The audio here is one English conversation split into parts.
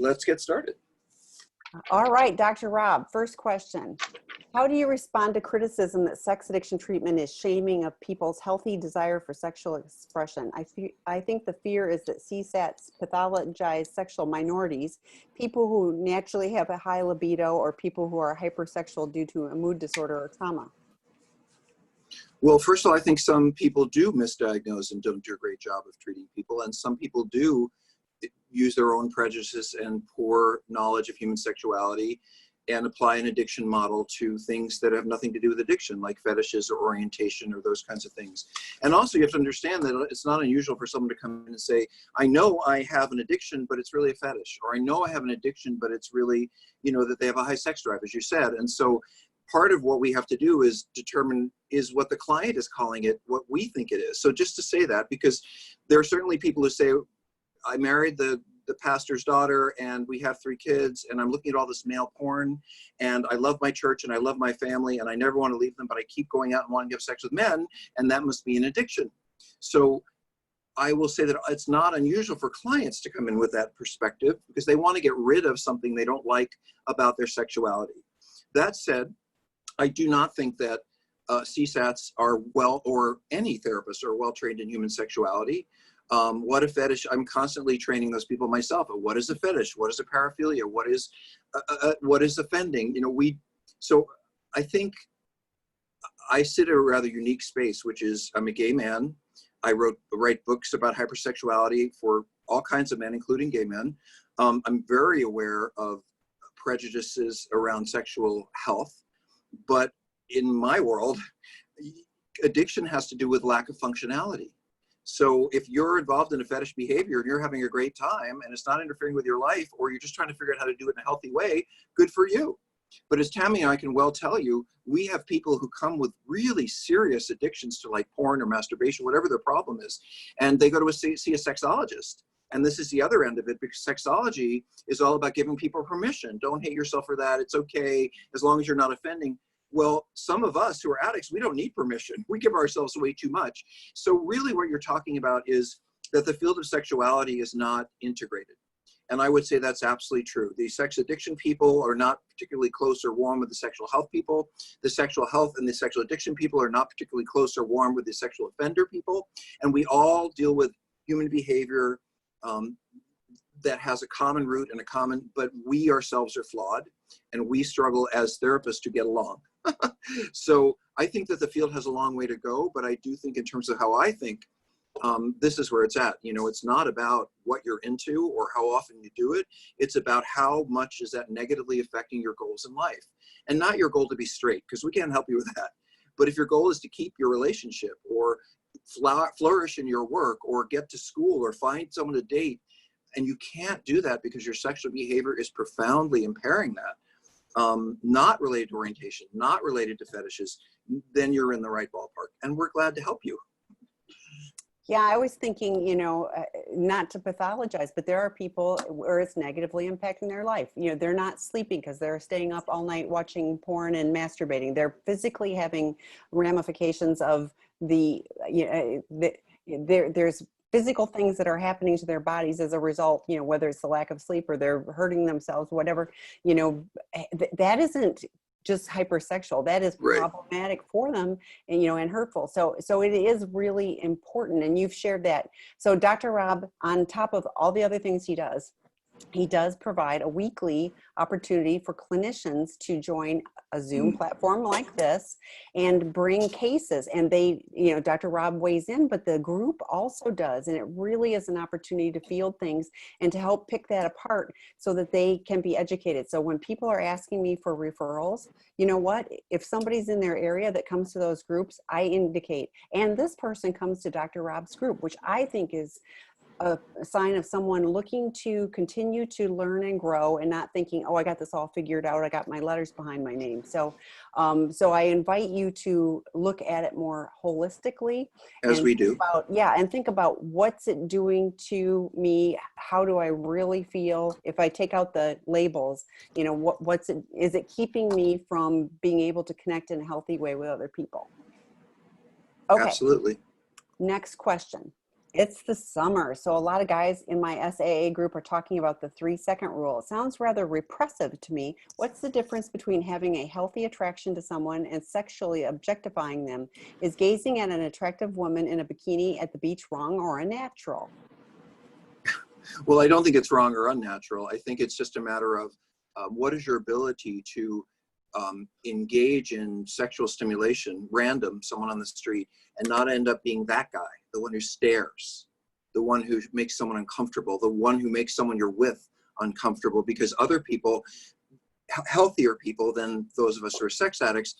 let's get started. All right, Dr. Rob, first question. How do you respond to criticism that sex addiction treatment is shaming of people's healthy desire for sexual expression? I think the fear is that CSATs pathologize sexual minorities, people who naturally have a high libido, or people who are hypersexual due to a mood disorder or trauma. Well, first of all, I think some people do misdiagnose and don't do a great job of treating people, and some people do use their own prejudices and poor knowledge of human sexuality and apply an addiction model to things that have nothing to do with addiction, like fetishes or orientation or those kinds of things. And also you have to understand that it's not unusual for someone to come in and say, I know I have an addiction, but it's really a fetish, or I know I have an addiction, but it's really, that they have a high sex drive, as you said. And so part of what we have to do is determine, is what the client is calling it what we think it is? So just to say that, because there are certainly people who say, I married the pastor's daughter and we have 3 kids and I'm looking at all this male porn and I love my church and I love my family and I never want to leave them, but I keep going out and wanting to have sex with men, and that must be an addiction. So I will say that it's not unusual for clients to come in with that perspective because they want to get rid of something they don't like about their sexuality. That said, I do not think that CSATs are or any therapists are well trained in human sexuality. What a fetish, I'm constantly training those people myself. What is a fetish? What is a paraphilia? What is offending? So I think I sit at a rather unique space, which is I'm a gay man. I write books about hypersexuality for all kinds of men, including gay men. I'm very aware of prejudices around sexual health, but in my world, addiction has to do with lack of functionality. So if you're involved in a fetish behavior and you're having a great time and it's not interfering with your life, or you're just trying to figure out how to do it in a healthy way, good for you. But as Tammy and I can well tell you, we have people who come with really serious addictions to like porn or masturbation, whatever their problem is, and they go to see a sexologist. And this is the other end of it, because sexology is all about giving people permission. Don't hate yourself for that. It's okay, as long as you're not offending. Well, some of us who are addicts, we don't need permission. We give ourselves away too much. So really what you're talking about is that the field of sexuality is not integrated. And I would say that's absolutely true. The sex addiction people are not particularly close or warm with the sexual health people. The sexual health and the sexual addiction people are not particularly close or warm with the sexual offender people. And we all deal with human behavior that has a common root and but we ourselves are flawed and we struggle as therapists to get along. So I think that the field has a long way to go, but I do think in terms of how I think, this is where it's at. It's not about what you're into or how often you do it. It's about how much is that negatively affecting your goals in life, and not your goal to be straight, because we can't help you with that. But if your goal is to keep your relationship or flourish in your work or get to school or find someone to date, and you can't do that because your sexual behavior is profoundly impairing that, not related to orientation, not related to fetishes, then you're in the right ballpark, and we're glad to help you. Yeah, I was thinking, not to pathologize, but there are people where it's negatively impacting their life. They're not sleeping because they're staying up all night watching porn and masturbating. They're physically having ramifications of there's physical things that are happening to their bodies as a result, whether it's the lack of sleep or they're hurting themselves, whatever, that isn't just hypersexual. That is problematic for them and hurtful. So it is really important. And you've shared that. So Dr. Rob, on top of all the other things he does provide a weekly opportunity for clinicians to join a Zoom platform like this and bring cases. And they, Dr. Rob weighs in, but the group also does. And it really is an opportunity to field things and to help pick that apart so that they can be educated. So when people are asking me for referrals, you know what? If somebody's in their area that comes to those groups, I indicate, and this person comes to Dr. Rob's group, which I think is a sign of someone looking to continue to learn and grow and not thinking, oh, I got this all figured out. I got my letters behind my name. So I invite you to look at it more holistically. As we do. And think about what's it doing to me? How do I really feel? If I take out the labels, is it keeping me from being able to connect in a healthy way with other people? Okay. Absolutely. Next question. It's the summer. So a lot of guys in my SAA group are talking about the 3-second rule. It sounds rather repressive to me. What's the difference between having a healthy attraction to someone and sexually objectifying them? Is gazing at an attractive woman in a bikini at the beach wrong or unnatural? Well, I don't think it's wrong or unnatural. I think it's just a matter of what is your ability to engage in sexual stimulation, random, someone on the street, and not end up being that guy, the one who stares, the one who makes someone uncomfortable, the one who makes someone you're with uncomfortable, because other people, healthier people than those of us who are sex addicts,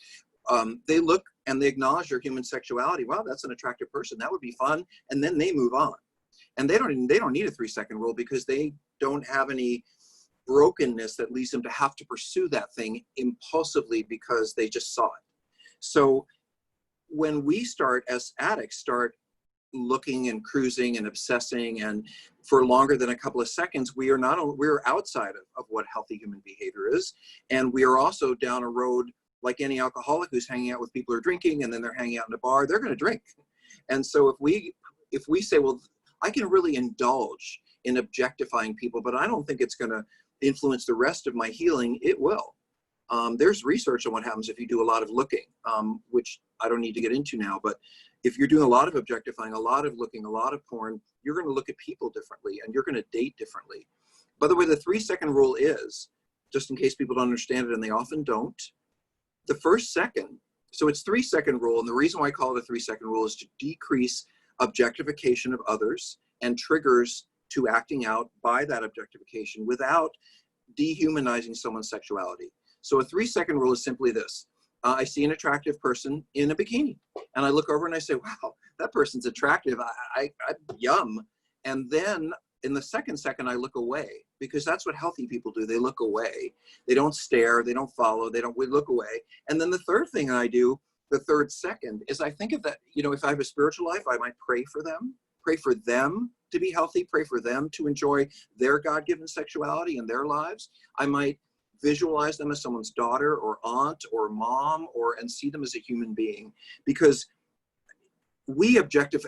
they look and they acknowledge their human sexuality. Wow, that's an attractive person. That would be fun. And then they move on. And they don't need a 3-second rule because they don't have any brokenness that leads them to have to pursue that thing impulsively because they just saw it. So when we start as addicts, start looking and cruising and obsessing and for longer than a couple of seconds, we're outside of what healthy human behavior is. And we are also down a road like any alcoholic who's hanging out with people who are drinking and then they're hanging out in a bar, they're going to drink. And so if we say, well, I can really indulge in objectifying people, but I don't think it's going to influence the rest of my healing, it will. There's research on what happens if you do a lot of looking, which I don't need to get into now, but if you're doing a lot of objectifying, a lot of looking, a lot of porn, you're going to look at people differently and you're going to date differently. By the way, the 3-second rule is, just in case people don't understand it, and they often don't, the first second, so it's 3-second rule, and the reason why I call it a 3-second rule is to decrease objectification of others and triggers to acting out by that objectification without dehumanizing someone's sexuality. So a 3-second rule is simply this. I see an attractive person in a bikini and I look over and I say, wow, that person's attractive. I yum. And then in the second I look away, because that's what healthy people do. They look away. They don't stare. They don't follow. We look away. And then the third thing I do, the third second, is I think of that, if I have a spiritual life, I might pray for them to be healthy, pray for them to enjoy their God-given sexuality in their lives. I might visualize them as someone's daughter or aunt or mom, and see them as a human being, because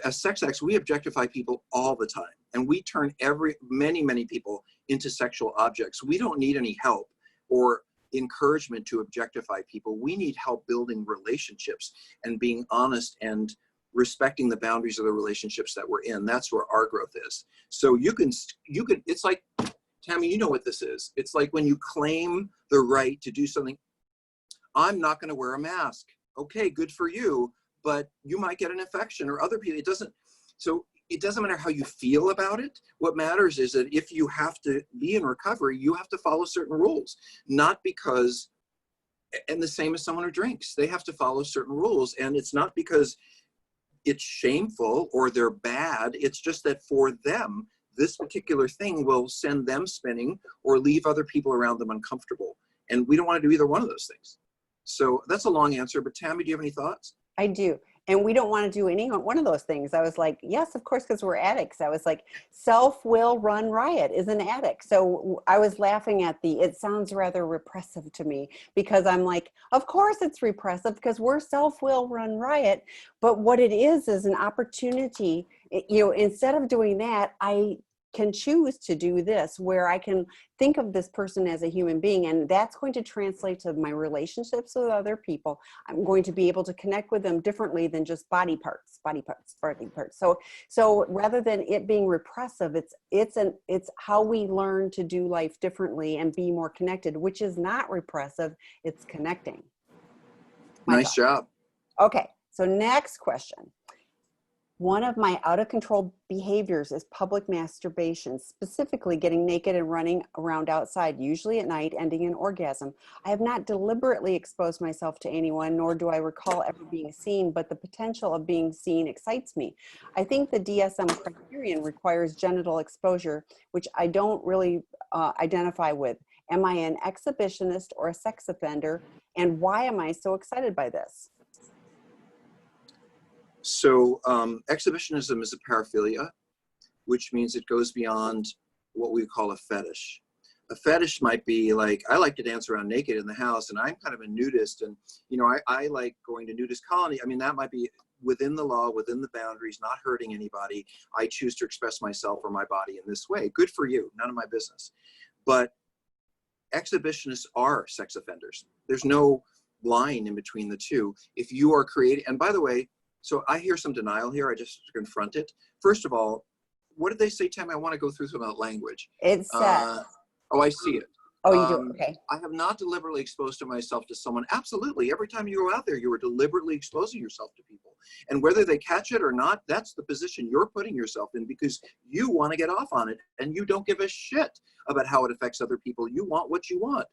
as sex addicts, we objectify people all the time, and we turn many people into sexual objects. We don't need any help or encouragement to objectify people. We need help building relationships and being honest and respecting the boundaries of the relationships that we're in. That's where our growth is. So you can, it's like, Tammy, you know what this is. It's like when you claim the right to do something. I'm not going to wear a mask. Okay, good for you, but you might get an infection or other people. It doesn't matter how you feel about it. What matters is that if you have to be in recovery, you have to follow certain rules, not because, and the same as someone who drinks, they have to follow certain rules. And it's not because it's shameful or they're bad. It's just that for them, this particular thing will send them spinning or leave other people around them uncomfortable. And we don't want to do either one of those things. So that's a long answer, but Tammy, do you have any thoughts? I do. And we don't want to do any one of those things. I was like, yes, of course, because we're addicts. I was like, self-will run riot is an addict. So I was laughing at it sounds rather repressive to me, because I'm like, of course it's repressive because we're self-will run riot. But what it is an opportunity, instead of doing that, I can choose to do this, where I can think of this person as a human being, and that's going to translate to my relationships with other people. I'm going to be able to connect with them differently than just body parts. So rather than it being repressive, it's how we learn to do life differently and be more connected, which is not repressive, it's connecting. Nice job. Okay, so next question. One of my out of control behaviors is public masturbation, specifically getting naked and running around outside, usually at night, ending in orgasm. I have not deliberately exposed myself to anyone, nor do I recall ever being seen, but the potential of being seen excites me. I think the DSM criterion requires genital exposure, which I don't really identify with. Am I an exhibitionist or a sex offender? And why am I so excited by this? So exhibitionism is a paraphilia, which means it goes beyond what we call a fetish. A fetish might be like, I like to dance around naked in the house, and I'm kind of a nudist, and I like going to nudist colony. I mean, that might be within the law, within the boundaries, not hurting anybody. I choose to express myself or my body in this way. Good for you. None of my business. But exhibitionists are sex offenders. There's no line in between the two. If you are creating, and by the way, so I hear some denial here. I just confront it. First of all, what did they say, Tam? I want to go through some of that language. It says. Oh, I see it. Oh, you do? Okay. I have not deliberately exposed to myself to someone. Absolutely. Every time you go out there, you are deliberately exposing yourself to people. And whether they catch it or not, that's the position you're putting yourself in because you want to get off on it and you don't give a shit about how it affects other people. You want what you want.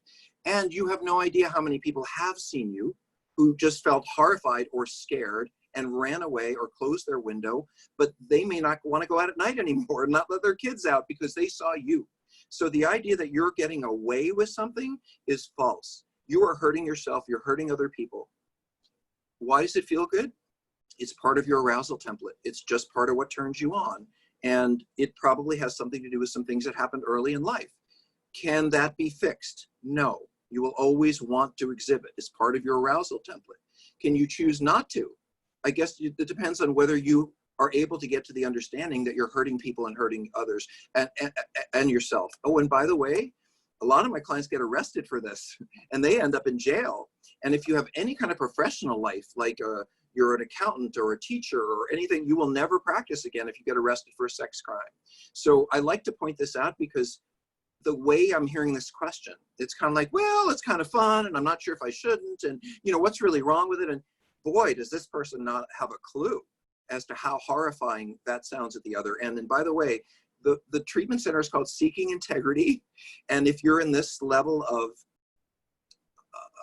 And you have no idea how many people have seen you who just felt horrified or scared and ran away or closed their window, but they may not want to go out at night anymore and not let their kids out because they saw you. So the idea that you're getting away with something is false. You are hurting yourself. You're hurting other people. Why does it feel good? It's part of your arousal template. It's just part of what turns you on. And it probably has something to do with some things that happened early in life. Can that be fixed? No. You will always want to exhibit. It's part of your arousal template. Can you choose not to? I guess it depends on whether you are able to get to the understanding that you're hurting people and hurting others and yourself. Oh, and by the way, a lot of my clients get arrested for this and they end up in jail. And if you have any kind of professional life, like you're an accountant or a teacher or anything, you will never practice again if you get arrested for a sex crime. So I like to point this out because the way I'm hearing this question, it's kind of like, well, it's kind of fun and I'm not sure if I shouldn't. And you know, what's really wrong with it? And boy, does this person not have a clue as to how horrifying that sounds at the other end. And by the way, the treatment center is called Seeking Integrity. And if you're in this level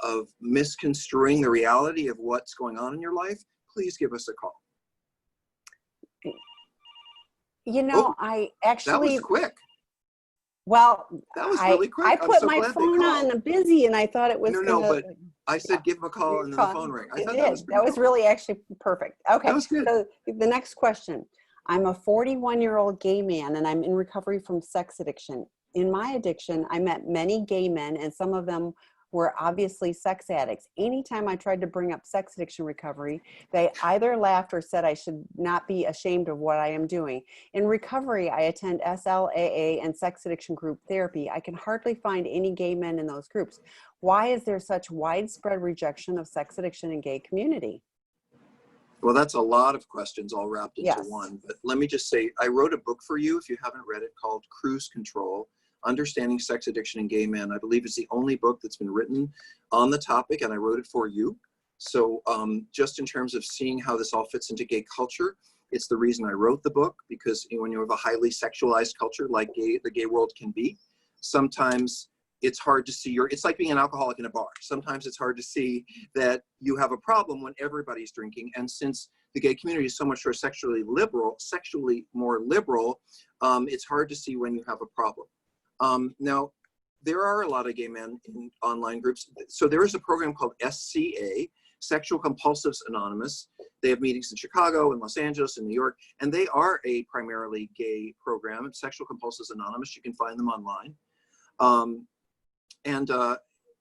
of misconstruing the reality of what's going on in your life, please give us a call. You know, I actually— That was quick. Well, that was really quick. I put my phone on busy and I thought it was— No, but I said give him a call and then the phone rang. I thought that was really actually perfect. Okay, that was good. So the next question. I'm a 41-year-old gay man and I'm in recovery from sex addiction. In my addiction, I met many gay men and some of them were obviously sex addicts. Anytime I tried to bring up sex addiction recovery, they either laughed or said I should not be ashamed of what I am doing. In recovery, I attend SLAA and sex addiction group therapy. I can hardly find any gay men in those groups. Why is there such widespread rejection of sex addiction in gay community? Well, that's a lot of questions all wrapped into one. But let me just say, I wrote a book for you, if you haven't read it, called Cruise Control: Understanding Sex Addiction in Gay Men. I believe it's the only book that's been written on the topic, and I wrote it for you. So just in terms of seeing how this all fits into gay culture, it's the reason I wrote the book, because when you have a highly sexualized culture like the gay world can be, sometimes it's hard to see it's like being an alcoholic in a bar. Sometimes it's hard to see that you have a problem when everybody's drinking. And since the gay community is so much more sexually more liberal, it's hard to see when you have a problem. Now, there are a lot of gay men in online groups. So there is a program called SCA, Sexual Compulsives Anonymous. They have meetings in Chicago, in Los Angeles, in New York, and they are a primarily gay program. It's Sexual Compulsives Anonymous. You can find them online.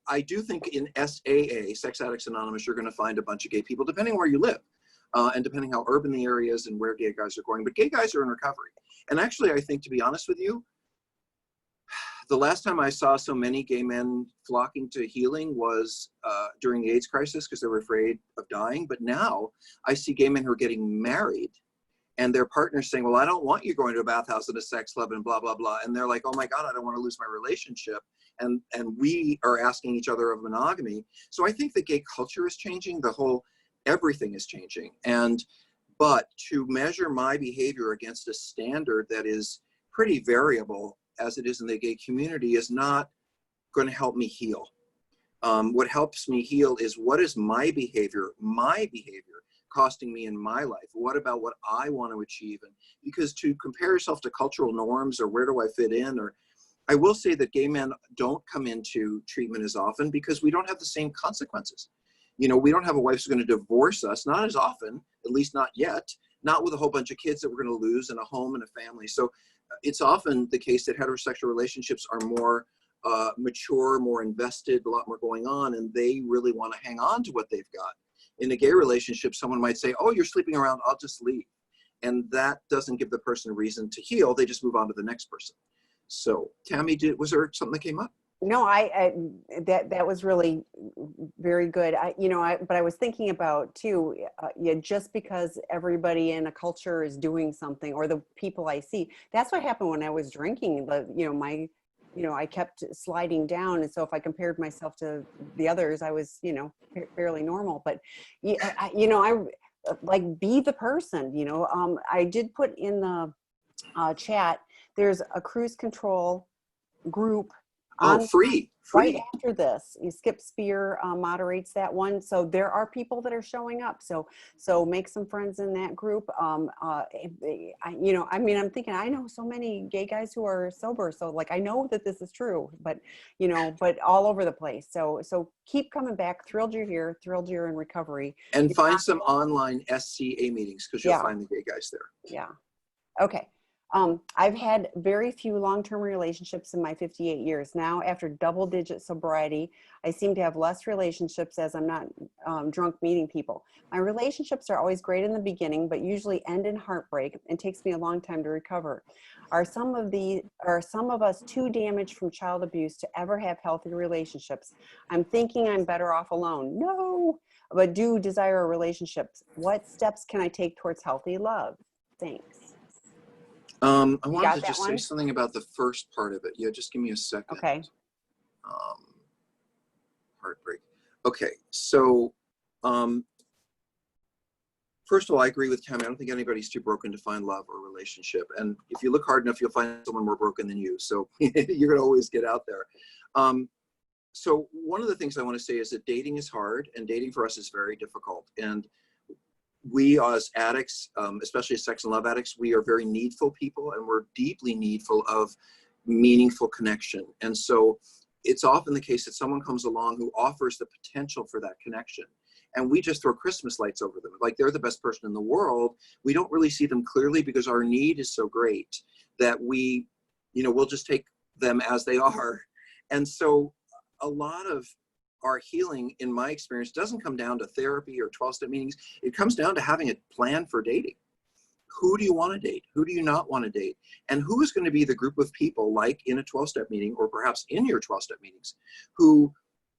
I do think in SAA, Sex Addicts Anonymous, you're going to find a bunch of gay people, depending where you live, and depending how urban the area is and where gay guys are going. But gay guys are in recovery. And actually, I think, to be honest with you, the last time I saw so many gay men flocking to healing was during the AIDS crisis, because they were afraid of dying. But now I see gay men who are getting married and their partner's saying, well, I don't want you going to a bathhouse and a sex club and blah, blah, blah. And they're like, oh my God, I don't want to lose my relationship. And we are asking each other of monogamy. So I think the gay culture is changing. Everything is changing. But to measure my behavior against a standard that is pretty variable, as it is in the gay community, is not going to help me heal. What helps me heal is, what is my behavior costing me in my life? What about what I want to achieve? And because to compare yourself to cultural norms or where do I fit in, or I will say that gay men don't come into treatment as often because we don't have the same consequences. You know, we don't have a wife who's going to divorce us, not as often, at least not yet, not with a whole bunch of kids that we're going to lose and a home and a family. So it's often the case that heterosexual relationships are more mature, more invested, a lot more going on, and they really want to hang on to what they've got. In a gay relationship, someone might say, oh, you're sleeping around, I'll just leave. And that doesn't give the person a reason to heal. They just move on to the next person. So Tammy, was there something that came up? No, that was really very good. But I was thinking about too, yeah, just because everybody in a culture is doing something, or the people I see, that's what happened when I was drinking. I kept sliding down, and so if I compared myself to the others, I was, fairly normal. But I like, be the person. I did put in the chat. There's a cruise control group. Free. Right after this, Skip Spear moderates that one, so there are people that are showing up. So make some friends in that group. I'm thinking, I know so many gay guys who are sober, so like, I know that this is true, but but all over the place. So keep coming back. Thrilled you're here. Thrilled you're in recovery. And find some online SCA meetings, because you'll find the gay guys there. Yeah. Okay. I've had very few long-term relationships in my 58 years. Now, after double-digit sobriety, I seem to have less relationships as I'm not drunk meeting people. My relationships are always great in the beginning, but usually end in heartbreak and takes me a long time to recover. Are some of us too damaged from child abuse to ever have healthy relationships? I'm thinking I'm better off alone. No, but do desire a relationship. What steps can I take towards healthy love? Thanks. I wanted to just say something about the first part of it. Yeah, just give me a second. Okay. Heartbreak. Okay, so first of all, I agree with Tammy. I don't think anybody's too broken to find love or relationship. And if you look hard enough, you'll find someone more broken than you. So you're going to always get out there. So one of the things I want to say is that dating is hard, and dating for us is very difficult. And we as addicts, especially as sex and love addicts, we are very needful people, and we're deeply needful of meaningful connection. And so it's often the case that someone comes along who offers the potential for that connection, and we just throw Christmas lights over them. Like they're the best person in the world. We don't really see them clearly because our need is so great that we'll just take them as they are. And so a lot of our healing, in my experience, doesn't come down to therapy or 12-step meetings. It comes down to having a plan for dating. Who do you want to date? Who do you not want to date? And who is going to be the group of people, like in a 12-step meeting, or perhaps in your 12-step meetings, who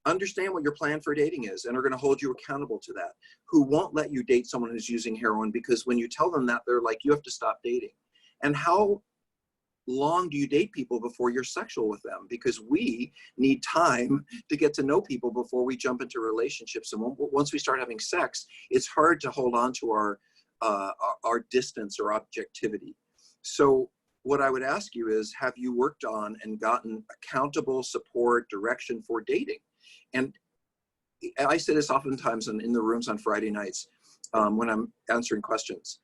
understand what your plan for dating is and are going to hold you accountable to that, who won't let you date someone who's using heroin, because when you tell them that, they're like, you have to stop dating. And how long do you date people before you're sexual with them? Because we need time to get to know people before we jump into relationships. And once we start having sex, it's hard to hold on to our distance or objectivity. So what I would ask you is, have you worked on and gotten accountable support, direction for dating? And I say this oftentimes in the rooms on Friday nights when I'm answering questions.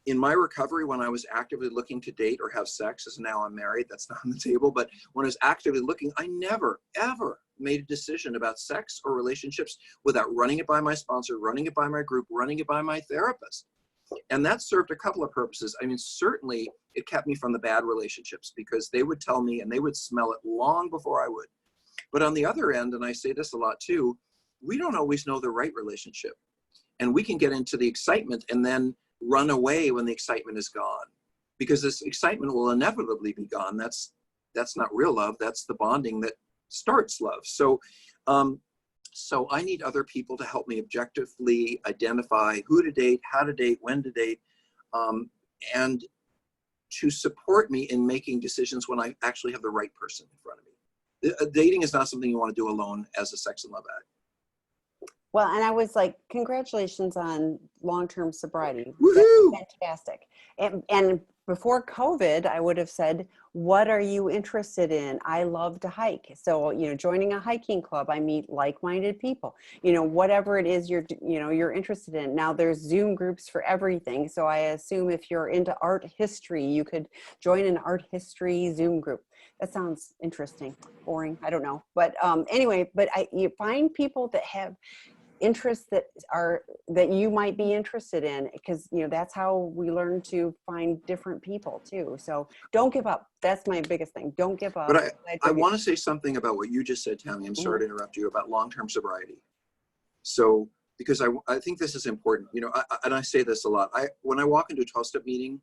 In my recovery, when I was actively looking to date or have sex, as now I'm married, that's not on the table, but when I was actively looking, I never, ever made a decision about sex or relationships without running it by my sponsor, running it by my group, running it by my therapist. And that served a couple of purposes. I mean, certainly it kept me from the bad relationships, because they would tell me and they would smell it long before I would. But on the other end, and I say this a lot too, we don't always know the right relationship. And we can get into the excitement and then run away when the excitement is gone, because this excitement will inevitably be gone. That's not real love. That's the bonding that starts love. So I need other people to help me objectively identify who to date, how to date, when to date, and to support me in making decisions when I actually have the right person in front of me. Dating is not something you want to do alone as a sex and love addict. Well, and I was like, congratulations on long-term sobriety. Woohoo! That's fantastic. And before COVID, I would have said, what are you interested in? I love to hike. So, joining a hiking club, I meet like-minded people, whatever it is you're interested in. Now there's Zoom groups for everything. So I assume if you're into art history, you could join an art history Zoom group. That sounds interesting, boring, I don't know. But anyway, you find people that have interests that you might be interested in, because that's how we learn to find different people too. So don't give up. That's my biggest thing. Don't give up. But I want to say something about what you just said, Tammy. I'm sorry to interrupt you, about long-term sobriety. So because I think this is important. You know, and I say this a lot. When I walk into a 12-step meeting,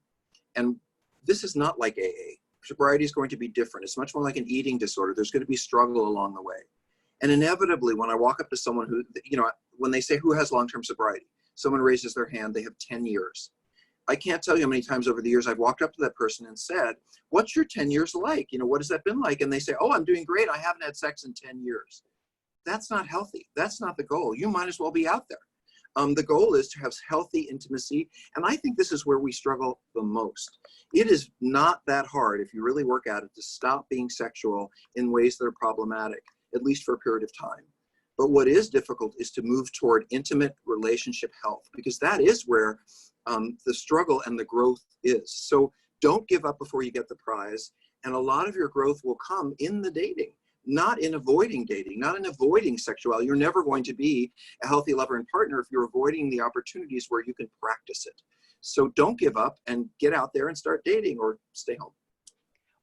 and this is not like AA. Sobriety is going to be different. It's much more like an eating disorder. There's going to be struggle along the way. And inevitably, when I walk up to someone who, you know, when they say who has long-term sobriety, someone raises their hand, they have 10 years. I can't tell you how many times over the years I've walked up to that person and said, what's your 10 years like? You know, what has that been like? And they say, oh, I'm doing great. I haven't had sex in 10 years. That's not healthy. That's not the goal. You might as well be out there. The goal is to have healthy intimacy. And I think this is where we struggle the most. It is not that hard, if you really work at it, to stop being sexual in ways that are problematic, at least for a period of time. But what is difficult is to move toward intimate relationship health, because that is where the struggle and the growth is. So don't give up before you get the prize. And a lot of your growth will come in the dating, not in avoiding dating, not in avoiding sexuality. You're never going to be a healthy lover and partner if you're avoiding the opportunities where you can practice it. So don't give up and get out there and start dating, or stay home.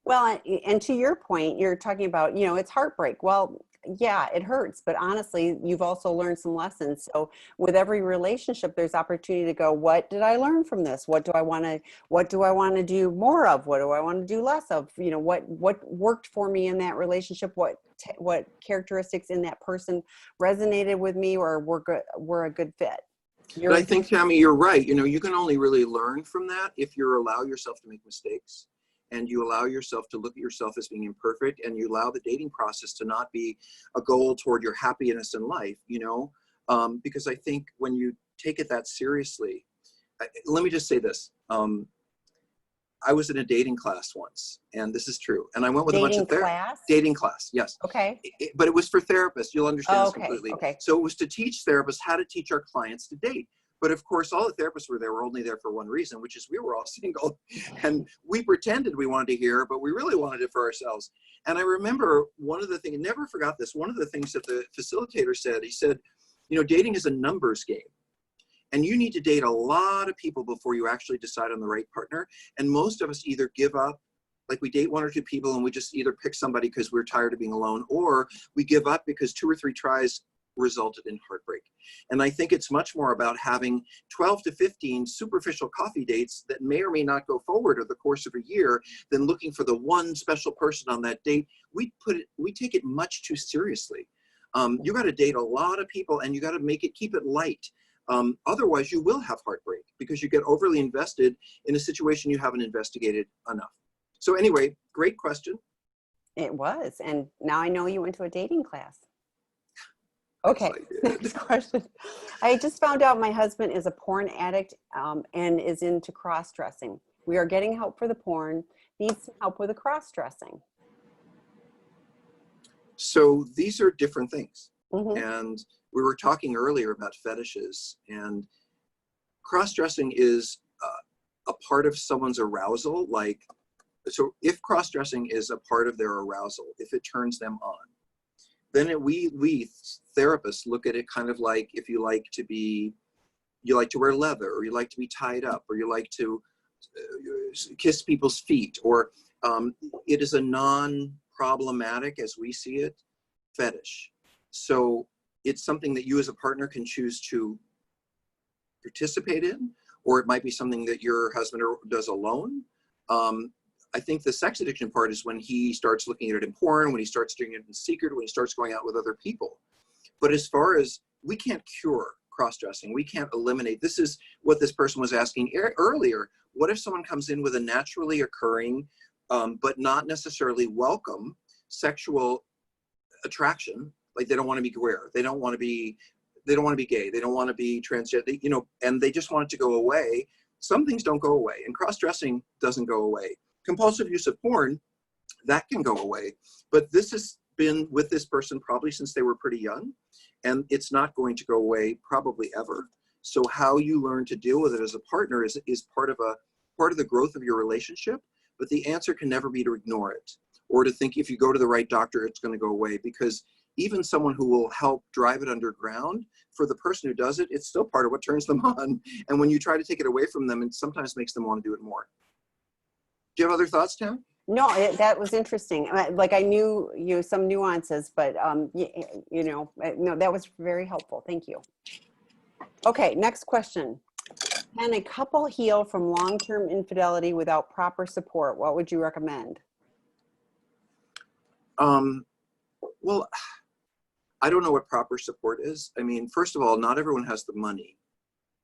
Well, and to your point, you're talking about, you know, it's heartbreak. Well, yeah, it hurts, but honestly, you've also learned some lessons. So with every relationship, there's opportunity to go, what did I learn from this? What do I want to do more of? What do I want to do less of? You know, what worked for me in that relationship? What characteristics in that person resonated with me or were a good fit? But I think, Tammy, you're right. You know, you can only really learn from that if you allow yourself to make mistakes, and you allow yourself to look at yourself as being imperfect, and you allow the dating process to not be a goal toward your happiness in life, you know, because I think when you take it that seriously, let me just say this. I was in a dating class once, and this is true. And I went with a bunch of dating class. Yes. Okay. But it was for therapists. You'll understand this completely. Okay. So it was to teach therapists how to teach our clients to date. But of course, all the therapists were only there for one reason, which is we were all single, and we pretended we wanted to hear, but we really wanted it for ourselves. And I remember one of the things, never forgot this, one of the things that the facilitator said, he said, you know, dating is a numbers game. And you need to date a lot of people before you actually decide on the right partner. And most of us either give up, like we date one or two people and we just either pick somebody because we're tired of being alone, or we give up because 2 or 3 tries resulted in heartbreak. And I think it's much more about having 12 to 15 superficial coffee dates that may or may not go forward over the course of a year than looking for the one special person on that date. We take it much too seriously. You got to date a lot of people, and you got to keep it light. Otherwise you will have heartbreak because you get overly invested in a situation you haven't investigated enough. So anyway, great question. It was. And now I know you went to a dating class. Okay, next question. I just found out my husband is a porn addict and is into cross-dressing. We are getting help for the porn, needs some help with the cross-dressing. So these are different things. Mm-hmm. And we were talking earlier about fetishes, and cross-dressing is a part of someone's arousal. Like, so if cross-dressing is a part of their arousal, if it turns them on, then we therapists look at it kind of like if you like to wear leather, or you like to be tied up, or you like to kiss people's feet, or it is a non-problematic, as we see it, fetish. So it's something that you as a partner can choose to participate in, or it might be something that your husband does alone. I think the sex addiction part is when he starts looking at it in porn, when he starts doing it in secret, when he starts going out with other people. But as far as, we can't cure cross-dressing, we can't eliminate, this is what this person was asking earlier. What if someone comes in with a naturally occurring, but not necessarily welcome sexual attraction? Like they don't want to be queer, they don't want to be gay, they don't want to be transgender, you know, and they just want it to go away. Some things don't go away, and cross-dressing doesn't go away. Compulsive use of porn, that can go away. But this has been with this person probably since they were pretty young, and it's not going to go away probably ever. So how you learn to deal with it as a partner is part of the growth of your relationship. But the answer can never be to ignore it, or to think if you go to the right doctor, it's going to go away, because even someone who will help drive it underground, for the person who does it, it's still part of what turns them on. And when you try to take it away from them, it sometimes makes them want to do it more. Do you have other thoughts, Tam? No, that was interesting. Like I knew some nuances, but no, that was very helpful. Thank you. Okay, next question. Can a couple heal from long-term infidelity without proper support? What would you recommend? Well, I don't know what proper support is. I mean, first of all, not everyone has the money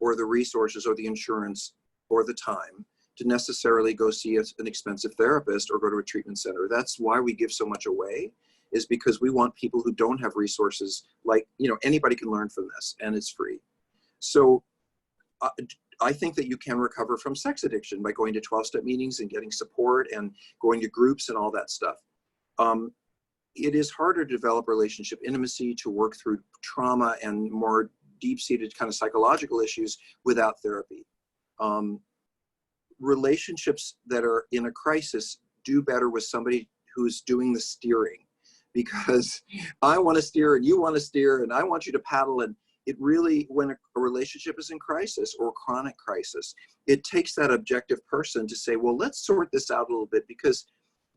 or the resources or the insurance or the time to necessarily go see an expensive therapist or go to a treatment center. That's why we give so much away, is because we want people who don't have resources, like, anybody can learn from this and it's free. So I think that you can recover from sex addiction by going to 12-step meetings and getting support and going to groups and all that stuff. It is harder to develop relationship intimacy, to work through trauma and more deep-seated kind of psychological issues without therapy. Relationships that are in a crisis do better with somebody who's doing the steering, because I want to steer and you want to steer and I want you to paddle. And it really, when a relationship is in crisis or chronic crisis, it takes that objective person to say, well, let's sort this out a little bit, because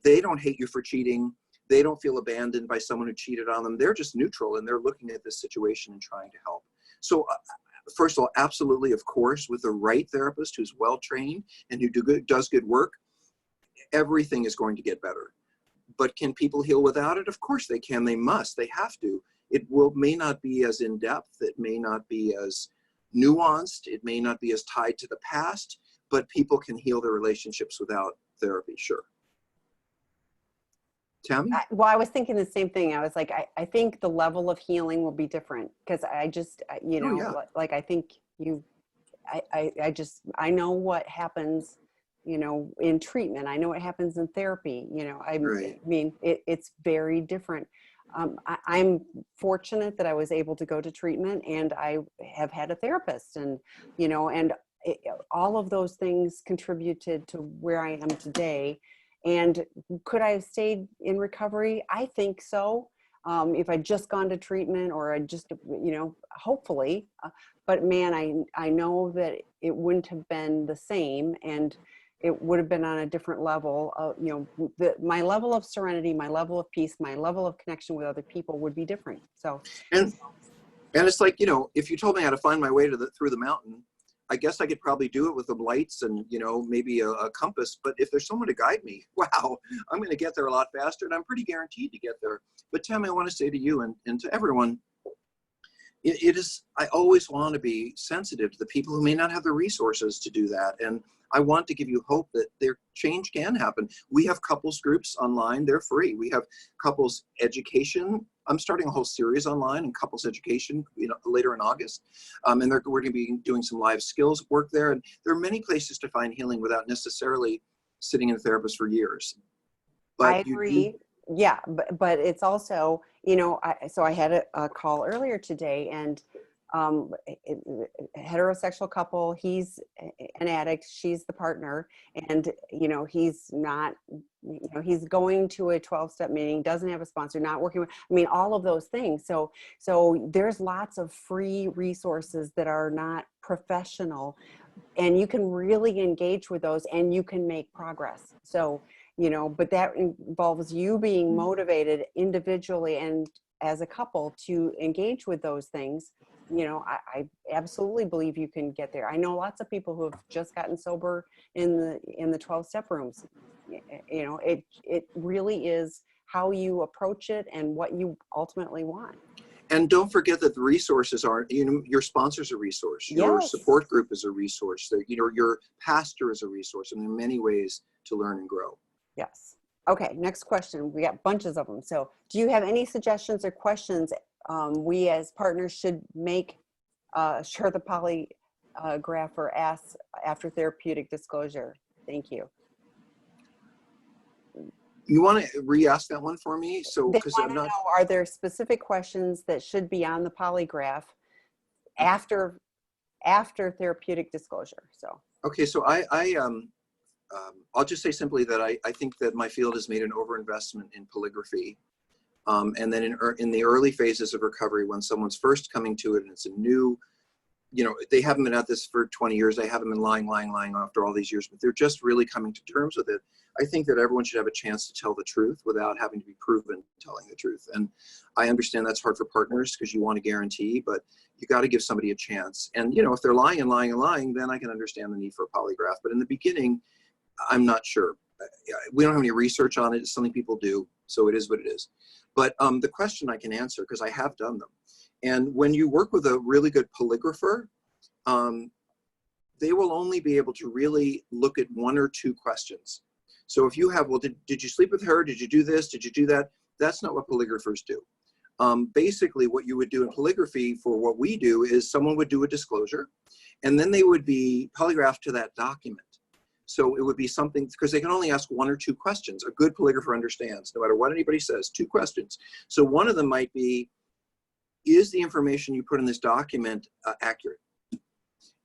they don't hate you for cheating. They don't feel abandoned by someone who cheated on them. They're just neutral and they're looking at this situation and trying to help. So first of all, absolutely, of course, with the right therapist who's well-trained and who does good work, everything is going to get better. But can people heal without it? Of course they can. They must. They have to. It may not be as in-depth. It may not be as nuanced. It may not be as tied to the past, but people can heal their relationships without therapy, sure. Tammy? Well, I was thinking the same thing. I was like, I think the level of healing will be different, because I just, Oh, yeah. like, I think I know what happens, in treatment. I know what happens in therapy. Right. I mean, it's very different. I'm fortunate that I was able to go to treatment, and I have had a therapist, and, all of those things contributed to where I am today. And could I have stayed in recovery? I think so. If I'd just gone to treatment, or I just, hopefully, but man, I know that it wouldn't have been the same, and it would have been on a different level. My level of serenity, my level of peace, my level of connection with other people would be different. So, And it's like, if you told me how to find my way through the mountain, I guess I could probably do it with the lights and, maybe a compass. But if there's someone to guide me, wow, I'm going to get there a lot faster, and I'm pretty guaranteed to get there. But Tammy, I want to say to you and to everyone, I always want to be sensitive to the people who may not have the resources to do that. And I want to give you hope that their change can happen. We have couples groups online. They're free. We have couples education. I'm starting a whole series online in couples education, later in August. And we're going to be doing some live skills work there. And there are many places to find healing without necessarily sitting in a therapist for years. But I agree. Yeah, but it's also, so I had a call earlier today, and heterosexual couple, he's an addict, she's the partner, and he's not, he's going to a 12-step meeting, doesn't have a sponsor, not working with, all of those things. So there's lots of free resources that are not professional, and you can really engage with those, and you can make progress. So but that involves you being motivated individually and as a couple to engage with those things. I absolutely believe you can get there. I know lots of people who have just gotten sober in the 12-step rooms. It really is how you approach it and what you ultimately want. And don't forget that the resources are, your sponsor's a resource, your Yes. support group is a resource, your pastor is a resource, and there are many ways to learn and grow. Yes. Okay, next question. We got bunches of them. So do you have any suggestions or questions we as partners should make sure the polygrapher asks after therapeutic disclosure? Thank you. You want to re-ask that one for me? So, They because want I'm to not. know, are there specific questions that should be on the polygraph after therapeutic disclosure? So. Okay, so I'll just say simply that I think that my field has made an overinvestment in polygraphy. And then in the early phases of recovery, when someone's first coming to it and it's a new you know, they haven't been at this for 20 years. They haven't been lying after all these years, but they're just really coming to terms with it. I think that everyone should have a chance to tell the truth without having to be proven telling the truth. And I understand that's hard for partners because you want to guarantee, but you got to give somebody a chance. And, you know, if they're lying, then I can understand the need for a polygraph. But in the beginning, I'm not sure. We don't have any research on it. It's something people do. So it is what it is. But the question I can answer, because I have done them. And when you work with a really good polygrapher, they will only be able to really look at one or two questions. So if you have, well, did you sleep with her? Did you do this? Did you do that? That's not what polygraphers do. Basically, what you would do in polygraphy for what we do is someone would do a disclosure, and then they would be polygraphed to that document. So it would be something, because they can only ask one or two questions. A good polygrapher understands, no matter what anybody says, two questions. So one of them might be, is the information you put in this document accurate?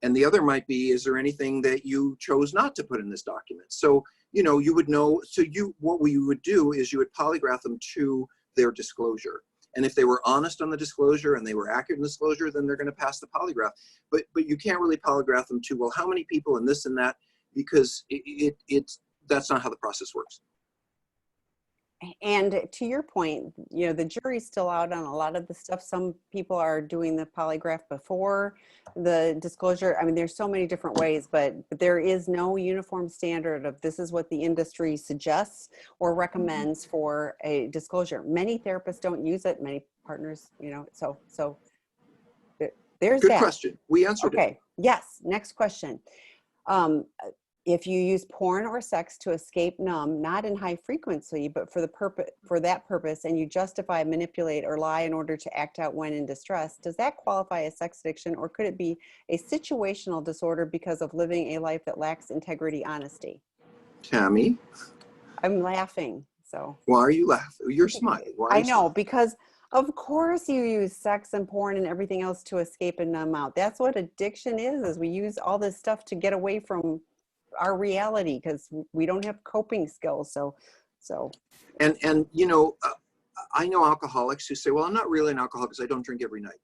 And the other might be, is there anything that you chose not to put in this document? So, you know, you would know, so what we would do is you would polygraph them to their disclosure. And if they were honest on the disclosure and they were accurate in the disclosure, then they're going to pass the polygraph. But you can't really polygraph them to, well, how many people and this and that, because that's not how the process works. And to your point, you know, the jury's still out on a lot of the stuff. Some people are doing the polygraph before the disclosure. I mean, there's so many different ways, but there is no uniform standard of this is what the industry suggests or recommends for a disclosure. Many therapists don't use it. Many partners, you know, so there's Good that. question. We answered it. Okay. Yes. Next question. If you use porn or sex to escape numb, not in high frequency, but for that purpose, and you justify, manipulate, or lie in order to act out when in distress, does that qualify as sex addiction, or could it be a situational disorder because of living a life that lacks integrity, honesty? Tammy? I'm laughing. So why are you laughing? You're smiling. Why I know, because of course you use sex and porn and everything else to escape and numb out. That's what addiction is we use all this stuff to get away from our reality because we don't have coping skills. So. And you know, I know alcoholics who say, well, I'm not really an alcoholic because I don't drink every night.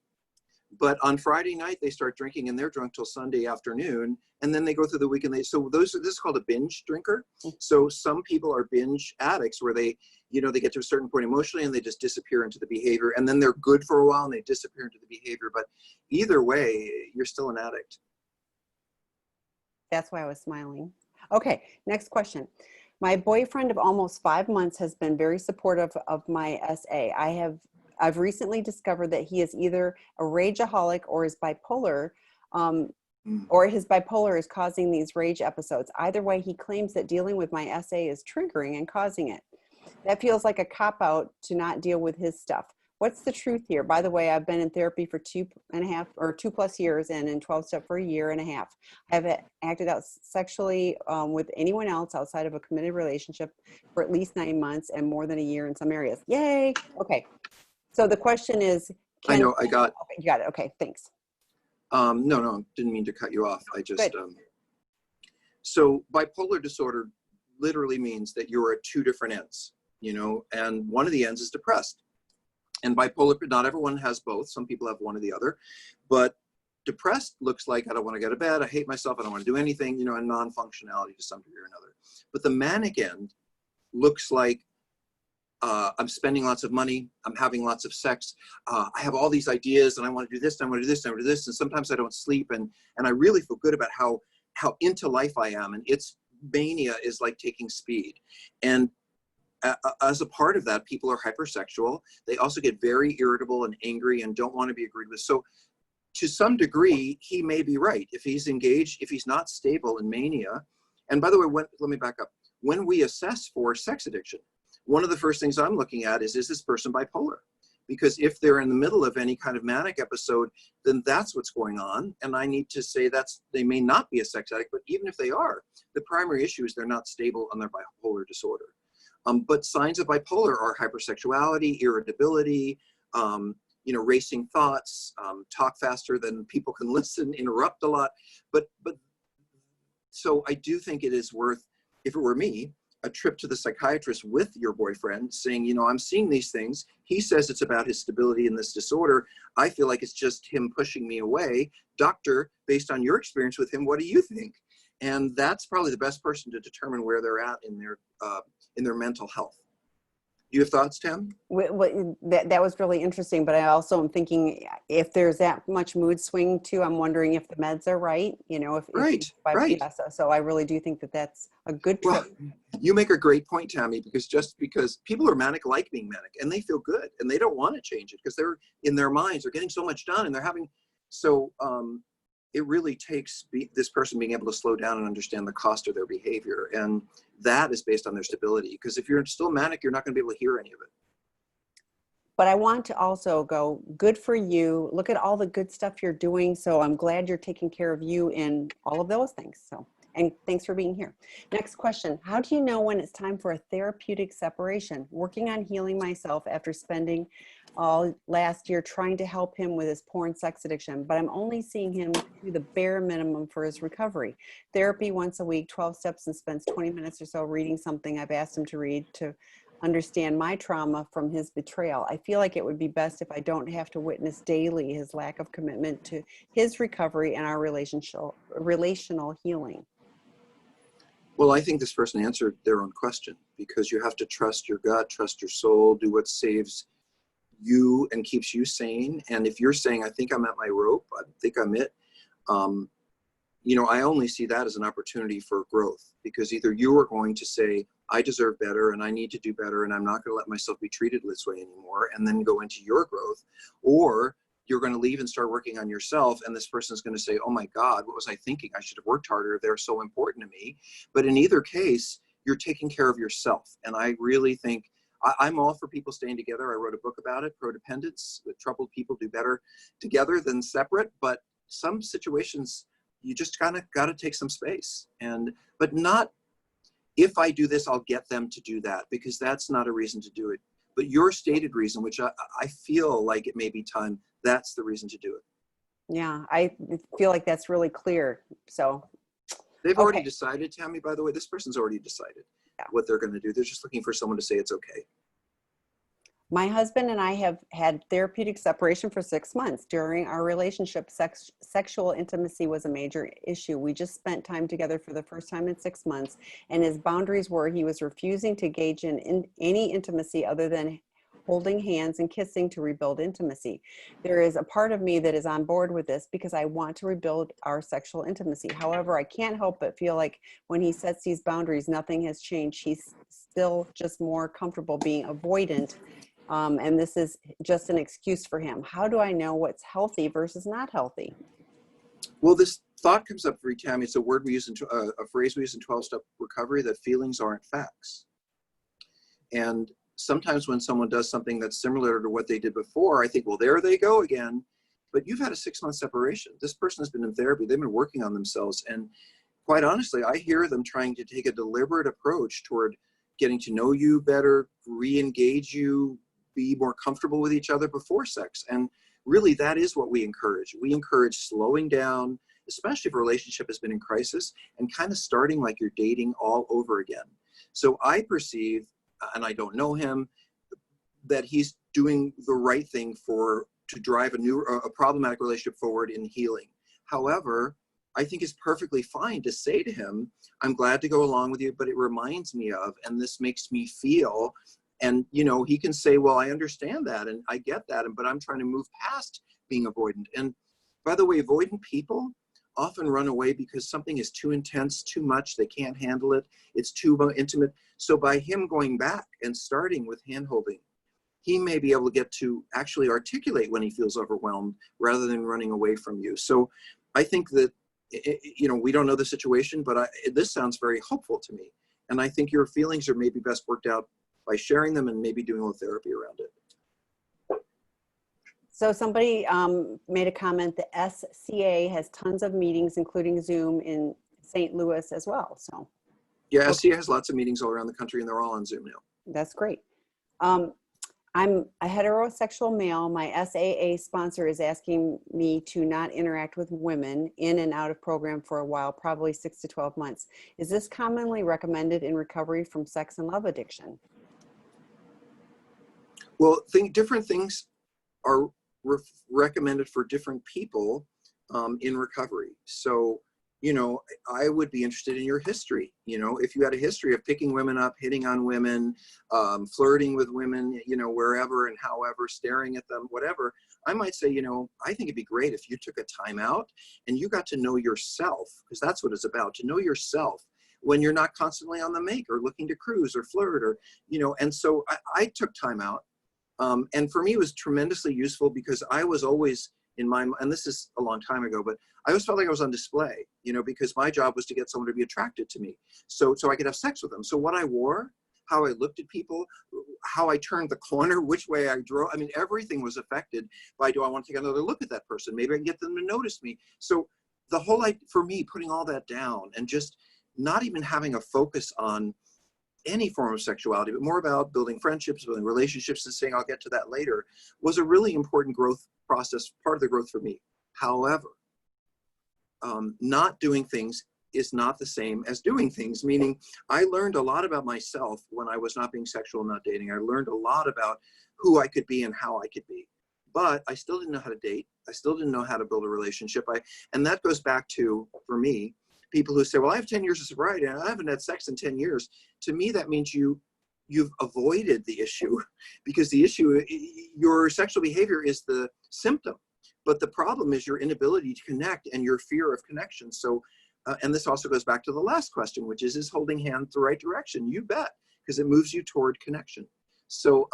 But on Friday night, they start drinking and they're drunk till Sunday afternoon. And then they go through the week and this is called a binge drinker. So some people are binge addicts where they, you know, they get to a certain point emotionally and they just disappear into the behavior. And then they're good for a while and they disappear into the behavior. But either way, you're still an addict. That's why I was smiling. Okay, next question. My boyfriend of almost 5 months has been very supportive of my SA. I've recently discovered that he is either a rageaholic or is bipolar, or his bipolar is causing these rage episodes. Either way, he claims that dealing with my SA is triggering and causing it. That feels like a cop-out to not deal with his stuff. What's the truth here? By the way, I've been in therapy for 2+ years and in 12-step for 1.5 years. I've acted out sexually with anyone else outside of a committed relationship for at least 9 months and more than 1 year in some areas. Yay. Okay. So the question is, I know, I got. Okay, you got it. Okay, thanks. No, didn't mean to cut you off. I just, so bipolar disorder literally means that you're at two different ends, you know, and one of the ends is depressed. And bipolar, not everyone has both. Some people have one or the other, but depressed looks like I don't want to go to bed. I hate myself. I don't want to do anything, you know, and non-functionality to some degree or another. But the manic end looks like I'm spending lots of money. I'm having lots of sex. I have all these ideas and I want to do this. And I want to do this. And I want to do this. And sometimes I don't sleep. And I really feel good about how into life I am. And its mania is like taking speed. And as a part of that, people are hypersexual. They also get very irritable and angry and don't want to be agreed with. So to some degree, he may be right. If he's engaged, if he's not stable in mania. And by the way, let me back up. When we assess for sex addiction, one of the first things I'm looking at is this person bipolar? Because if they're in the middle of any kind of manic episode, then that's what's going on. And I need to say they may not be a sex addict, but even if they are, the primary issue is they're not stable on their bipolar disorder. But signs of bipolar are hypersexuality, irritability, you know, racing thoughts, talk faster than people can listen, interrupt a lot. But so I do think it is worth, if it were me, a trip to the psychiatrist with your boyfriend saying, you know, I'm seeing these things. He says it's about his stability in this disorder. I feel like it's just him pushing me away. Doctor, based on your experience with him, what do you think? And that's probably the best person to determine where they're at in their mental health. You have thoughts, Tam? That was really interesting, but I also am thinking if there's that much mood swing too, I'm wondering if the meds are right, you know, Right. Yeah, so I really do think that that's a good trip. Well, you make a great point, Tammy, because just because people are manic like being manic and they feel good and they don't want to change it because they're in their minds, they're getting so much done and they're having, so it really takes this person being able to slow down and understand the cost of their behavior. And that is based on their stability. Because if you're still manic, you're not going to be able to hear any of it. But I want to also go, good for you. Look at all the good stuff you're doing. So I'm glad you're taking care of you in all of those things. So, and thanks for being here. Next question. How do you know when it's time for a therapeutic separation? Working on healing myself after spending all last year trying to help him with his porn sex addiction, but I'm only seeing him do the bare minimum for his recovery. Therapy once a week, 12 steps, and spends 20 minutes or so reading something I've asked him to read to understand my trauma from his betrayal. I feel like it would be best if I don't have to witness daily his lack of commitment to his recovery and our relational healing. Well, I think this person answered their own question because you have to trust your gut, trust your soul, do what saves you and keeps you sane. And if you're saying, I think I'm at my rope, I think I'm it, you know, I only see that as an opportunity for growth because either you are going to say, I deserve better and I need to do better and I'm not going to let myself be treated this way anymore and then go into your growth, or you're going to leave and start working on yourself and this person is going to say, oh my God, what was I thinking? I should have worked harder. They're so important to me. But in either case, you're taking care of yourself. And I really think I'm all for people staying together. I wrote a book about it, Codependence. The troubled people do better together than separate. But some situations, you just kind of got to take some space. But not, if I do this, I'll get them to do that, because that's not a reason to do it. But your stated reason, which I feel like it may be time, that's the reason to do it. Yeah, I feel like that's really clear. So they've already decided, Tammy, by the way, this person's already decided what they're going to do. They're just looking for someone to say it's okay. My husband and I have had therapeutic separation for 6 months. During our relationship, sexual intimacy was a major issue. We just spent time together for the first time in 6 months, and his boundaries were he was refusing to engage in any intimacy other than holding hands and kissing to rebuild intimacy. There is a part of me that is on board with this because I want to rebuild our sexual intimacy. However, I can't help but feel like when he sets these boundaries, nothing has changed. He's still just more comfortable being avoidant. And this is just an excuse for him. How do I know what's healthy versus not healthy? Well, this thought comes up for you, Tammy. It's a word we use a phrase we use in 12-step recovery, that feelings aren't facts. And sometimes when someone does something that's similar to what they did before, I think, well, there they go again. But you've had a 6-month separation. This person has been in therapy. They've been working on themselves. And quite honestly, I hear them trying to take a deliberate approach toward getting to know you better, re-engage you, be more comfortable with each other before sex. And really, that is what we encourage. We encourage slowing down, especially if a relationship has been in crisis, and kind of starting like you're dating all over again. So I perceive, and I don't know him, that he's doing the right thing to drive a problematic relationship forward in healing. However, I think it's perfectly fine to say to him, I'm glad to go along with you, but it reminds me of, and this makes me feel. And, you know, he can say, well, I understand that and I get that, but I'm trying to move past being avoidant. And by the way, avoidant people often run away because something is too intense, too much. They can't handle it. It's too intimate. So by him going back and starting with hand-holding, he may be able to get to actually articulate when he feels overwhelmed rather than running away from you. So I think that, you know, we don't know the situation, but this sounds very hopeful to me. And I think your feelings are maybe best worked out by sharing them and maybe doing a little therapy around it. So somebody made a comment, the SCA has tons of meetings, including Zoom in St. Louis as well. So yeah, SCA has lots of meetings all around the country and they're all on Zoom now. That's great. I'm a heterosexual male. My SAA sponsor is asking me to not interact with women in and out of program for a while, probably 6 to 12 months. Is this commonly recommended in recovery from sex and love addiction? Well, different things are recommended for different people in recovery. So, I would be interested in your history. If you had a history of picking women up, hitting on women, flirting with women, wherever and however, staring at them, whatever, I might say, I think it'd be great if you took a time out and you got to know yourself, because that's what it's about, to know yourself when you're not constantly on the make or looking to cruise or flirt or, and so I took time out. And for me, it was tremendously useful because I was always in my, and this is a long time ago, but I always felt like I was on display, because my job was to get someone to be attracted to me. So I could have sex with them. So what I wore, how I looked at people, how I turned the corner, which way I drove. I mean, everything was affected by, do I want to take another look at that person? Maybe I can get them to notice me. So the whole, for me, putting all that down and just not even having a focus on any form of sexuality, but more about building friendships, building relationships, and saying, I'll get to that later, was a really important growth process, part of the growth for me. However, not doing things is not the same as doing things, meaning I learned a lot about myself when I was not being sexual, not dating. I learned a lot about who I could be and how I could be, but I still didn't know how to date. I still didn't know how to build a relationship. And that goes back to, for me, people who say, well, I have 10 years of sobriety and I haven't had sex in 10 years. To me, that means you've avoided the issue, because the issue, your sexual behavior is the symptom, but the problem is your inability to connect and your fear of connection. So, and this also goes back to the last question, which is holding hands the right direction? You bet, because it moves you toward connection. So,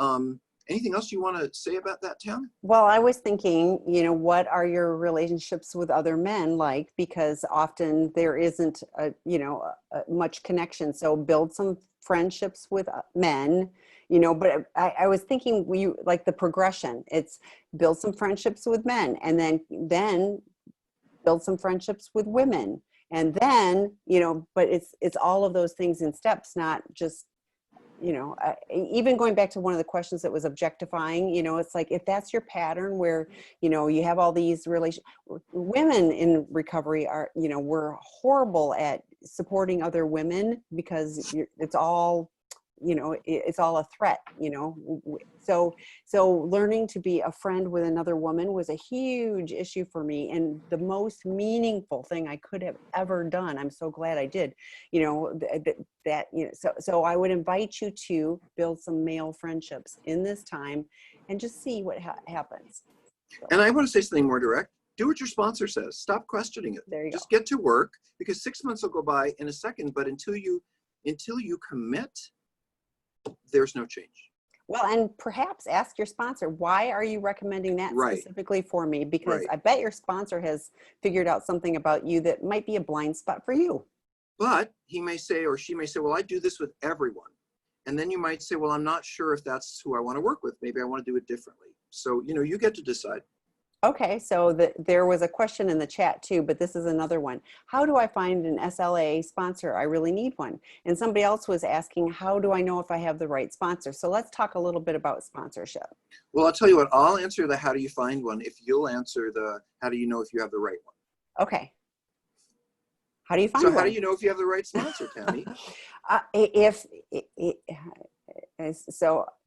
anything else you want to say about that, Tam? Well, I was thinking, what are your relationships with other men like? Because often there isn't, much connection. So build some friendships with men, but I was thinking like the progression. It's build some friendships with men, and then build some friendships with women. And then, but it's all of those things in steps, not just, even going back to one of the questions that was objectifying, it's like, if that's your pattern where, you have all these women in recovery are, we're horrible at supporting other women because it's all, it's all a threat, so learning to be a friend with another woman was a huge issue for me, and the most meaningful thing I could have ever done. I'm so glad I did, so I would invite you to build some male friendships in this time and just see what happens. So. And I want to say something more direct. Do what your sponsor says. Stop questioning it. There you just go. Get to work, because 6 months will go by in a second, but until you commit, there's no change. Well, and perhaps ask your sponsor, why are you recommending that specifically for me? Because I bet your sponsor has figured out something about you that might be a blind spot for you. But he may say, or she may say, well, I do this with everyone. And then you might say, well, I'm not sure if that's who I want to work with. Maybe I want to do it differently. So, you get to decide. Okay, so there was a question in the chat too, but this is another one. How do I find an SLA sponsor? I really need one. And somebody else was asking, how do I know if I have the right sponsor? So let's talk a little bit about sponsorship. Well, I'll tell you what, I'll answer the how do you find one if you'll answer the how do you know if you have the right one. Okay. How do you find one? So how do you know if you have the right sponsor, Tammy?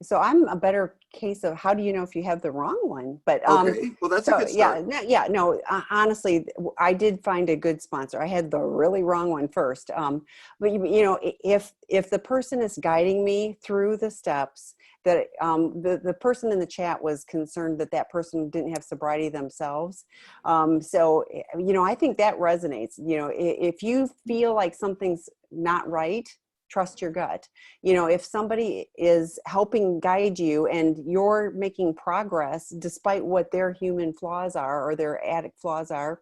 So I'm a better case of how do you know if you have the wrong one? But okay, well that's a good start. Honestly, I did find a good sponsor. I had the really wrong one first. But if the person is guiding me through the steps, that the person in the chat was concerned that person didn't have sobriety themselves. So I think that resonates. If you feel like something's not right, trust your gut. If somebody is helping guide you and you're making progress despite what their human flaws are or their addict flaws are,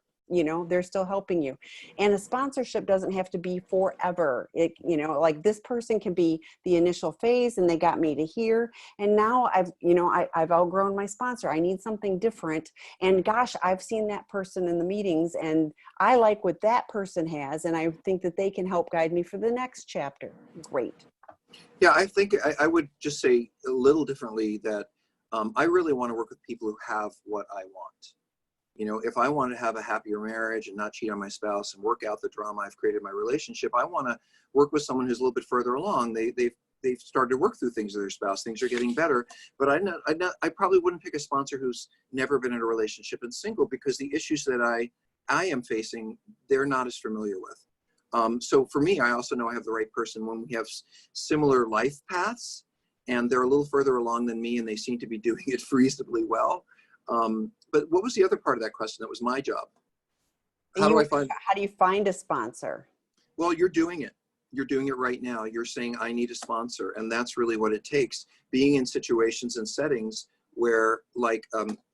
they're still helping you. And a sponsorship doesn't have to be forever. Like this person can be the initial phase and they got me to here. And now I've outgrown my sponsor. I need something different. And gosh, I've seen that person in the meetings and I like what that person has. And I think that they can help guide me for the next chapter. Great. Yeah, I think I would just say a little differently that I really want to work with people who have what I want. You know, if I want to have a happier marriage and not cheat on my spouse and work out the drama I've created in my relationship, I want to work with someone who's a little bit further along. They've started to work through things with their spouse. Things are getting better. But I probably wouldn't pick a sponsor who's never been in a relationship and single, because the issues that I am facing, they're not as familiar with. So for me, I also know I have the right person when we have similar life paths and they're a little further along than me and they seem to be doing it reasonably well. But what was the other part of that question? That was my job. How do you find a sponsor? Well, you're doing it. You're doing it right now. You're saying, I need a sponsor. And that's really what it takes. Being in situations and settings where, like,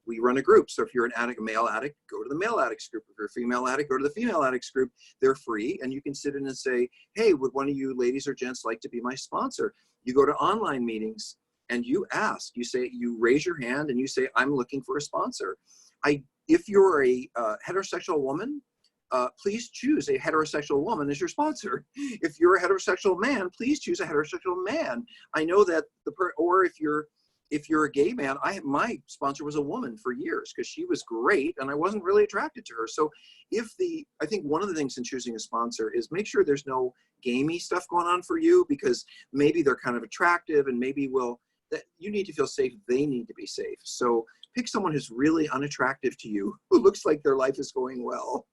we run a group. So if you're an addict, a male addict, go to the male addicts group. If you're a female addict, go to the female addicts group. They're free. And you can sit in and say, hey, would one of you ladies or gents like to be my sponsor? You go to online meetings and you ask, you raise your hand and you say, I'm looking for a sponsor. If you're a heterosexual woman, please choose a heterosexual woman as your sponsor. If you're a heterosexual man, please choose a heterosexual man. I know that or if you're a gay man, my sponsor was a woman for years because she was great and I wasn't really attracted to her. So I think one of the things in choosing a sponsor is make sure there's no gamey stuff going on for you, because maybe they're kind of attractive and maybe that you need to feel safe. They need to be safe. So pick someone who's really unattractive to you, who looks like their life is going well.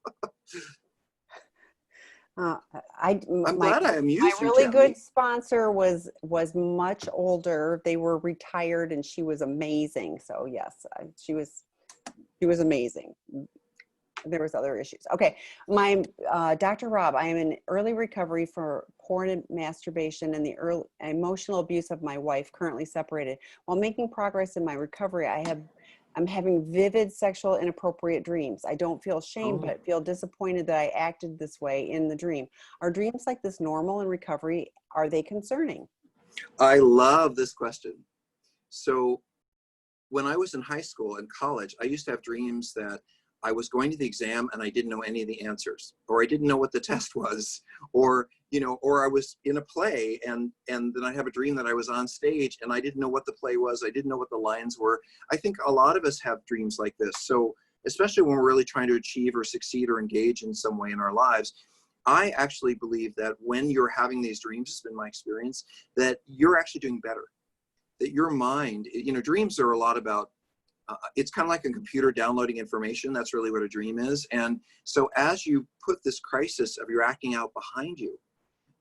I'm glad I amused you. My really good sponsor was much older. They were retired, and she was amazing. So yes, she was amazing. There was other issues. Okay, my Dr. Rob, I am in early recovery for porn and masturbation and the emotional abuse of my wife, currently separated. While making progress in my recovery, I'm having vivid sexual inappropriate dreams. I don't feel shame, but feel disappointed that I acted this way in the dream. Are dreams like this normal in recovery? Are they concerning? I love this question. So when I was in high school and college, I used to have dreams that I was going to the exam and I didn't know any of the answers, or I didn't know what the test was, or I was in a play and then I have a dream that I was on stage and I didn't know what the play was. I didn't know what the lines were. I think a lot of us have dreams like this. So especially when we're really trying to achieve or succeed or engage in some way in our lives, I actually believe that when you're having these dreams, it's been my experience, that you're actually doing better, that your mind, dreams are a lot about, it's kind of like a computer downloading information. That's really what a dream is. And so as you put this crisis of your acting out behind you,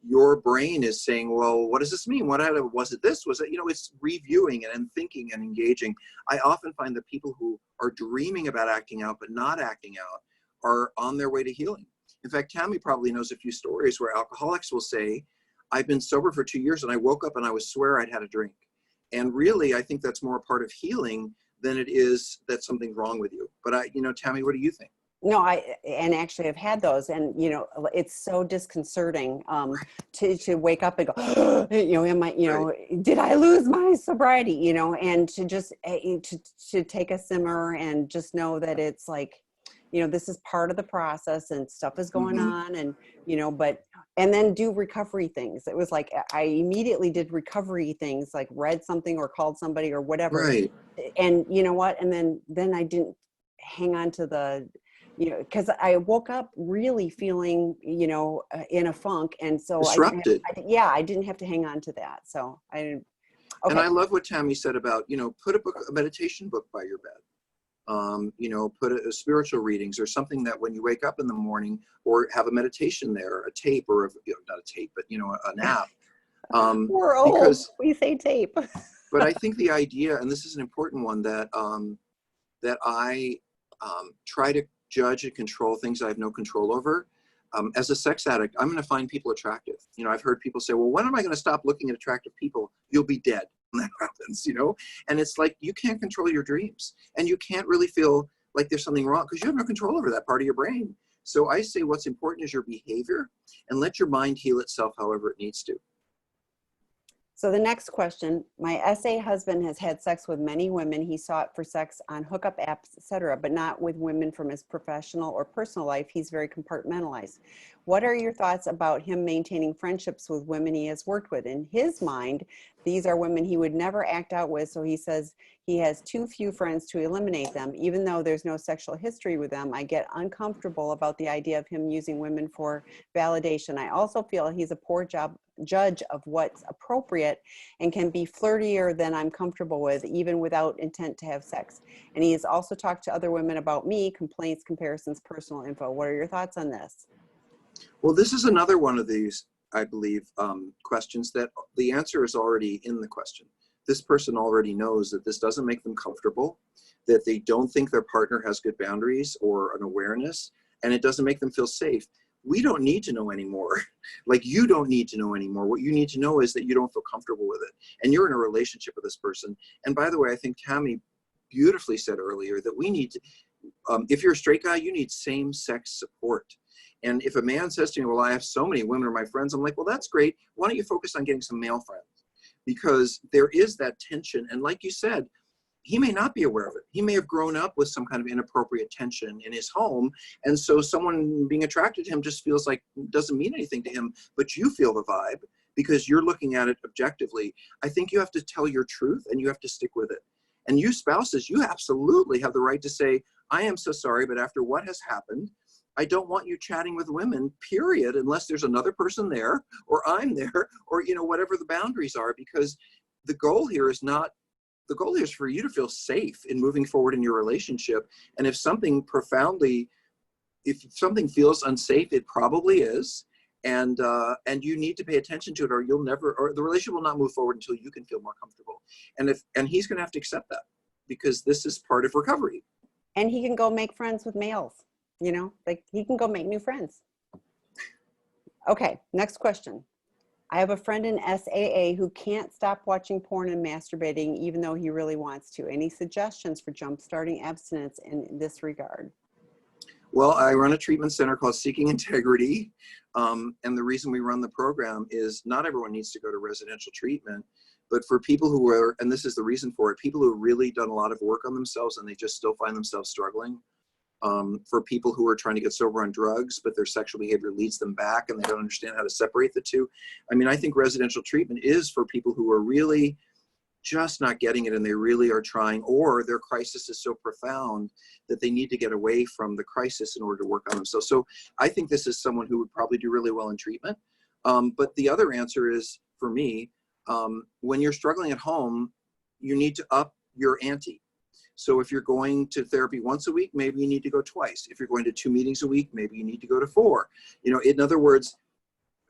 your brain is saying, well, what does this mean? Was it this? Was it, it's reviewing and thinking and engaging. I often find that people who are dreaming about acting out but not acting out are on their way to healing. In fact, Tammy probably knows a few stories where alcoholics will say, I've been sober for 2 years and I woke up and I would swear I'd had a drink. And really, I think that's more a part of healing than it is that something's wrong with you. But Tammy, what do you think? No, and actually I've had those, and it's so disconcerting to wake up and go, did I lose my sobriety? And to just to take a simmer and just know that it's like, this is part of the process and stuff is going on, and and then do recovery things. It was like I immediately did recovery things, like read something or called somebody or whatever. Right. And you know what? And then I didn't hang on to the, because I woke up really feeling, in a funk. And so disrupted. I didn't have to hang on to that. So I didn't. Okay. And I love what Tammy said about, put a meditation book by your bed. Put a spiritual readings or something that when you wake up in the morning, or have a meditation there, a tape, or not a tape, but an app. We're old. Because we say tape. But I think the idea, and this is an important one, that I try to judge and control things I have no control over. As a sex addict, I'm going to find people attractive. I've heard people say, well, when am I going to stop looking at attractive people? You'll be dead when that happens, And it's like, you can't control your dreams. And you can't really feel like there's something wrong because you have no control over that part of your brain. So I say what's important is your behavior, and let your mind heal itself however it needs to. So the next question, my SA husband has had sex with many women. He sought for sex on hookup apps, etc., but not with women from his professional or personal life. He's very compartmentalized. What are your thoughts about him maintaining friendships with women he has worked with? In his mind, these are women he would never act out with, so he says he has too few friends to eliminate them. Even though there's no sexual history with them, I get uncomfortable about the idea of him using women for validation. I also feel he's a poor judge of what's appropriate and can be flirtier than I'm comfortable with, even without intent to have sex. And he has also talked to other women about me, complaints, comparisons, personal info. What are your thoughts on this? Well, this is another one of these, I believe, questions that the answer is already in the question. This person already knows that this doesn't make them comfortable, that they don't think their partner has good boundaries or an awareness, and it doesn't make them feel safe. We don't need to know anymore. Like, you don't need to know anymore. What you need to know is that you don't feel comfortable with it, and you're in a relationship with this person. And by the way, I think Tammy beautifully said earlier that we need to, if you're a straight guy, you need same-sex support. And if a man says to me, well, I have so many women are my friends, I'm like, well, that's great. Why don't you focus on getting some male friends? Because there is that tension. And like you said, he may not be aware of it. He may have grown up with some kind of inappropriate tension in his home. And so someone being attracted to him just feels like doesn't mean anything to him, but you feel the vibe because you're looking at it objectively. I think you have to tell your truth and you have to stick with it. And you spouses, you absolutely have the right to say, I am so sorry, but after what has happened, I don't want you chatting with women, period, unless there's another person there or I'm there or, you know, whatever the boundaries are, because the goal here is not, the goal here is for you to feel safe in moving forward in your relationship. And if something if something feels unsafe, it probably is. And you need to pay attention to it or you'll never, or the relationship will not move forward until you can feel more comfortable. And he's going to have to accept that because this is part of recovery. And he can go make friends with males. You know, like he can go make new friends. Okay, next question. I have a friend in SAA who can't stop watching porn and masturbating even though he really wants to. Any suggestions for jump-starting abstinence in this regard? Well, I run a treatment center called Seeking Integrity. And the reason we run the program is not everyone needs to go to residential treatment, but for people who are, and this is the reason for it, people who have really done a lot of work on themselves and they just still find themselves struggling. For people who are trying to get sober on drugs, but their sexual behavior leads them back and they don't understand how to separate the two. I mean, I think residential treatment is for people who are really just not getting it and they really are trying, or their crisis is so profound that they need to get away from the crisis in order to work on themselves. So I think this is someone who would probably do really well in treatment. But the other answer is, for me, when you're struggling at home, you need to up your ante. So if you're going to therapy once a week, maybe you need to go twice. If you're going to 2 meetings a week, maybe you need to go to 4. You know, in other words,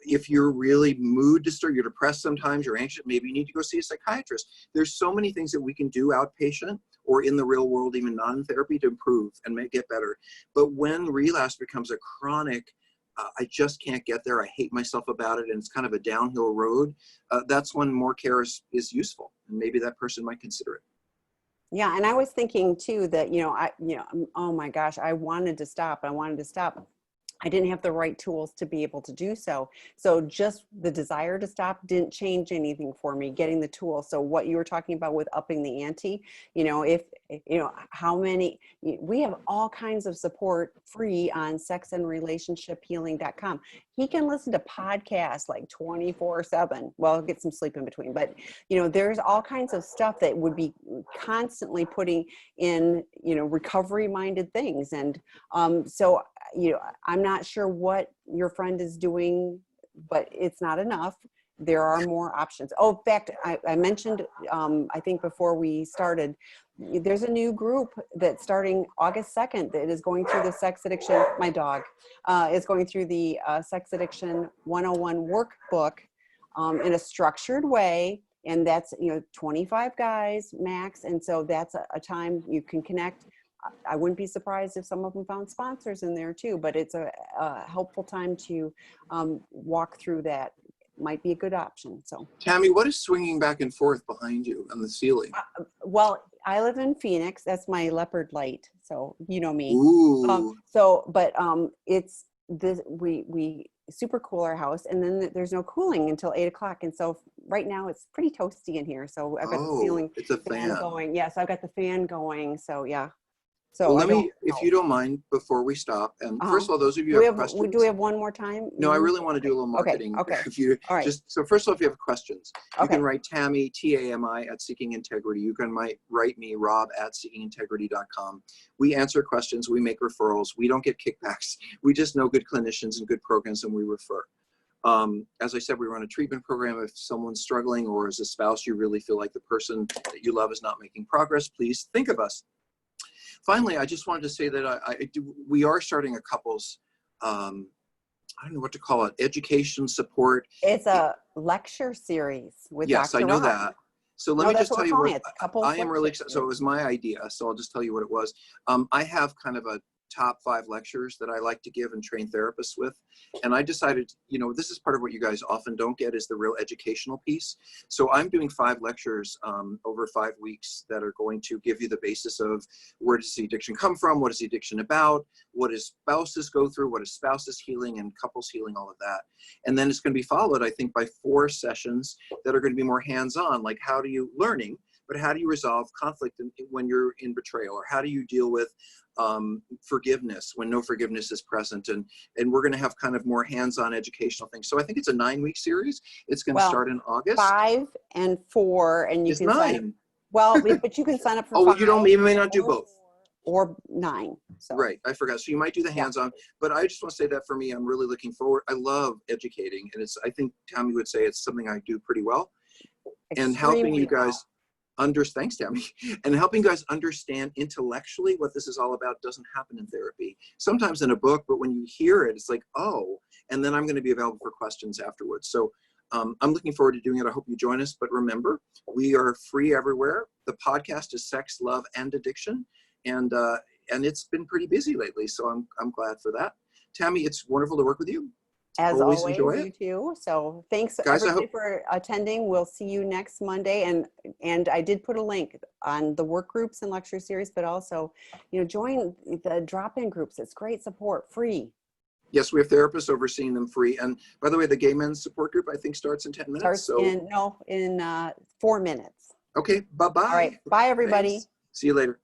if you're really mood disturbed, you're depressed sometimes, you're anxious, maybe you need to go see a psychiatrist. There's so many things that we can do outpatient or in the real world, even non-therapy, to improve and make it better. But when relapse becomes a chronic, I just can't get there, I hate myself about it, and it's kind of a downhill road, that's when more care is useful. And maybe that person might consider it. Yeah, and I was thinking too that, oh my gosh, I wanted to stop. I didn't have the right tools to be able to do so. So just the desire to stop didn't change anything for me, getting the tools. So what you were talking about with upping the ante, we have all kinds of support free on sexandrelationshiphealing.com. He can listen to podcasts like 24/7. Well, get some sleep in between, but there's all kinds of stuff that would be constantly putting in, recovery minded things. And so I'm not sure what your friend is doing, but it's not enough. There are more options. Oh, in fact, I mentioned, I think before we started, there's a new group that's starting August 2nd that is going through the sex addiction. My dog is going through the sex addiction 101 workbook in a structured way. And that's, 25 guys max. And so that's a time you can connect. I wouldn't be surprised if some of them found sponsors in there too, but it's a helpful time to walk through that. Might be a good option. So Tammy, what is swinging back and forth behind you on the ceiling? Well, I live in Phoenix. That's my leopard light. So you know me. Ooh. It's this, we super cool our house, and then there's no cooling until 8 o'clock. And so right now it's pretty toasty in here. So I've got the ceiling it's a fan going. Yeah. So I've got the fan going. So yeah. So well, I let don't me, if know. you don't mind, before we stop, and first of all, those of you Do who we have have, questions. do we have one more time? No, I really want to do a little marketing. Okay. If you All right. just, so first of all, if you have questions, you Okay. can write Tammy, T-A-M-I, at Seeking Integrity. You can write me, Rob, at seekingintegrity.com. We answer questions. We make referrals. We don't get kickbacks. We just know good clinicians and good programs, and we refer. As I said, we run a treatment program. If someone's struggling, or as a spouse, you really feel like the person that you love is not making progress, please think of us. Finally, I just wanted to say that we are starting a couples, I don't know what to call it, education support. It's a lecture series with Yes, Dr. I know Rob. that. So let me just tell you what, I am really excited. So it was my idea. So I'll just tell you what it was. I have kind of a top 5 lectures that I like to give and train therapists with. And I decided, this is part of what you guys often don't get, is the real educational piece. So I'm doing 5 lectures over 5 weeks that are going to give you the basis of where does the addiction come from? What is the addiction about? What does spouses go through? What is spouses healing and couples healing? All of that. And then it's going to be followed, I think, by 4 sessions that are going to be more hands-on, like how do you but how do you resolve conflict when you're in betrayal? Or how do you deal with forgiveness when no forgiveness is present? And we're going to have kind of more hands-on educational things. So I think it's a 9-week series. It's going to start in August. 5 and 4, and you it's can 9. sign up. Well, but you can sign up for 5. Well, you may not do both. Or 9. So. Right, I forgot. So you might do the hands-on, but I just want to say that for me, I'm really looking forward. I love educating, and I think Tammy would say it's something I do pretty well. And helping you guys thanks, Tammy, and helping you guys understand intellectually what this is all about doesn't happen in therapy. Sometimes in a book, but when you hear it, it's like, oh, and then I'm going to be available for questions afterwards. So I'm looking forward to doing it. I hope you join us. But remember, we are free everywhere. The podcast is Sex, Love, and Addiction. And it's been pretty busy lately. So I'm glad for that. Tammy, it's wonderful to work with you. As always, enjoy it. You too. So thanks guys, everybody for attending. We'll see you next Monday. And I did put a link on the work groups and lecture series, but also, join the drop-in groups. It's great support, free. Yes, we have therapists overseeing them free. And by the way, the gay men's support group, I think, starts in 10 minutes. In 4 minutes. Okay, bye-bye. All right. Bye, everybody. Thanks. See you later.